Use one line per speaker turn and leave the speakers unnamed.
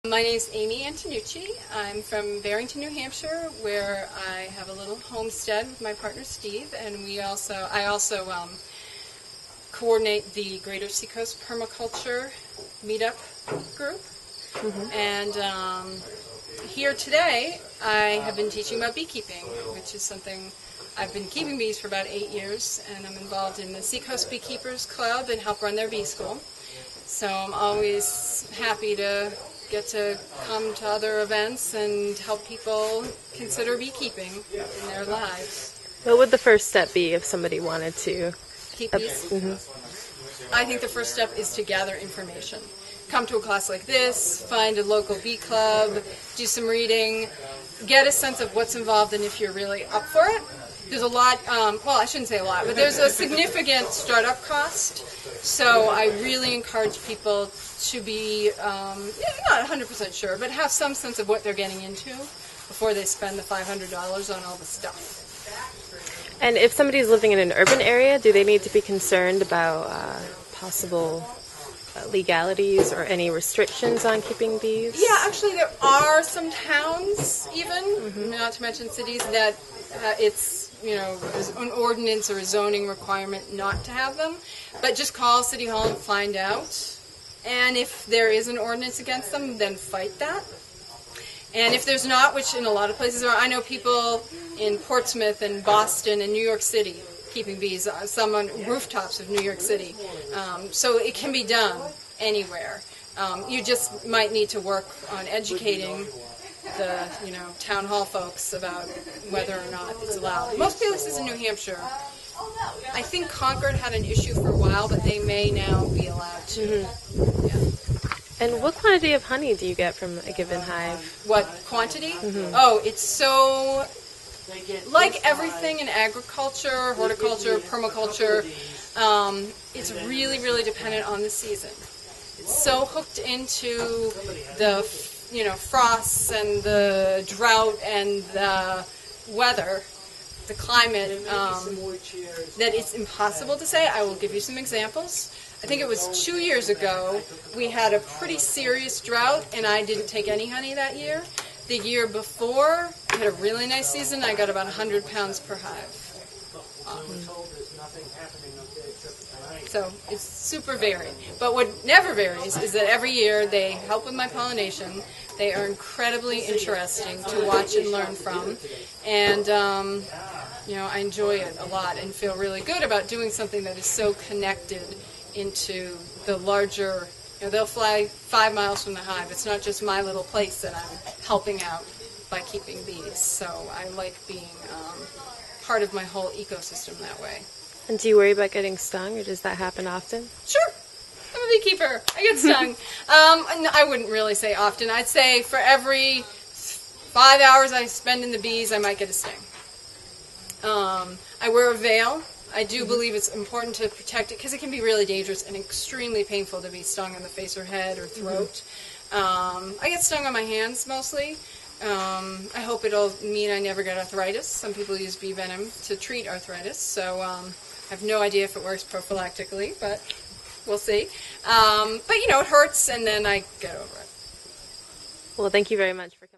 My name's Amy Antonucci. I'm from Barrington, New Hampshire, where I have a little homestead with my partner Steve, and I also coordinate the Greater Seacoast Permaculture Meetup group. And here today, I have been teaching about beekeeping, which is something I've been keeping bees for about 8 years, and I'm involved in the Seacoast Beekeepers Club and help run their bee school. So I'm always happy to get to come to other events and help people consider beekeeping in their lives.
What would the first step be if somebody wanted to
keep bees? I think the first step is to gather information. Come to a class like this, find a local bee club, do some reading, get a sense of what's involved and if you're really up for it. There's a lot, well, I shouldn't say a lot, but there's a significant startup cost. So I really encourage people to be, not 100% sure, but have some sense of what they're getting into before they spend the $500 on all the stuff.
And if somebody's living in an urban area, do they need to be concerned about possible legalities or any restrictions on keeping bees?
Yeah, actually there are some towns even, not to mention cities, that it's, there's an ordinance or a zoning requirement not to have them. But just call City Hall and find out. And if there is an ordinance against them, then fight that. And if there's not, which in a lot of places are, I know people in Portsmouth and Boston and New York City keeping bees, some on rooftops of New York City. So it can be done anywhere. You just might need to work on educating the town hall folks about whether or not it's allowed. Most places in New Hampshire, I think Concord had an issue for a while, but they may now be allowed to. Yeah.
And what quantity of honey do you get from a given hive?
What quantity? Oh, it's so, like everything in agriculture, horticulture, permaculture, it's really, really dependent on the season. It's so hooked into the frosts and the drought and the weather, the climate, that it's impossible to say. I will give you some examples. I think it was 2 years ago, we had a pretty serious drought, and I didn't take any honey that year. The year before, I had a really nice season. I got about 100 pounds per hive. So it's super varied. But what never varies is that every year they help with my pollination. They are incredibly interesting to watch and learn from. And, I enjoy it a lot and feel really good about doing something that is so connected into the larger, they'll fly 5 miles from the hive. It's not just my little place that I'm helping out by keeping bees. So I like being part of my whole ecosystem that way.
And do you worry about getting stung, or does that happen often?
Sure. I'm a beekeeper. I get stung. I wouldn't really say often. I'd say for every 5 hours I spend in the bees, I might get a sting. I wear a veil. I do believe it's important to protect it because it can be really dangerous and extremely painful to be stung on the face or head or throat. I get stung on my hands mostly. I hope it'll mean I never get arthritis. Some people use bee venom to treat arthritis, so I have no idea if it works prophylactically, but we'll see. But it hurts, and then I get over it.
Well, thank you very much for coming.